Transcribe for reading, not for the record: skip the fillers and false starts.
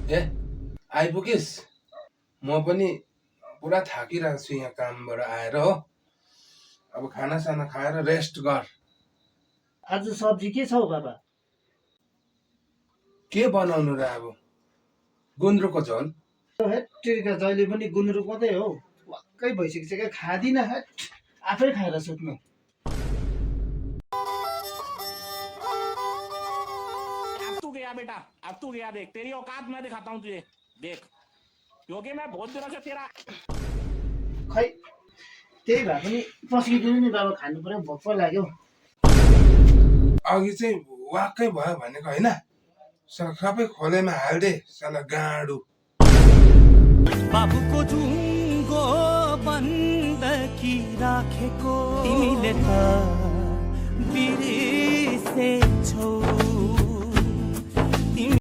ए आइपुगिस्। म पनि पुरा थाकिरहेको छु यहाँ कामबाट आएर हो। अब खानासाना खाएर रेस्ट गर। आज सब्जी के छ हौ बाबा? के बनाउनु र अब? गुन्द्रुकको झोल। हेत्तेरिका जहिले पनि गुन्द्रुक मात्रै हो। वाक्कै भइसकिसक्यो, खादिनँ। आफै खाएर सुत्नु। अब तू गया बेटा, अब तू गया। देख तेरी औकात मैं दिखाता हूँ तुझे। देख क्योंकि मैं बहुत दिनों से तेरा खै त्यही भए पनि पस्किदिनु नि बाबा, खानु पर्यो, भोक पो लाग्यो। अघि चाहिँ वाक्कै भयो भनेको होइन। सबै खोलेमा हाल्दे साला गाडु। बाबुको जुङ्गो बन्दकी राखेको तिमीले त बिर्सेछौ।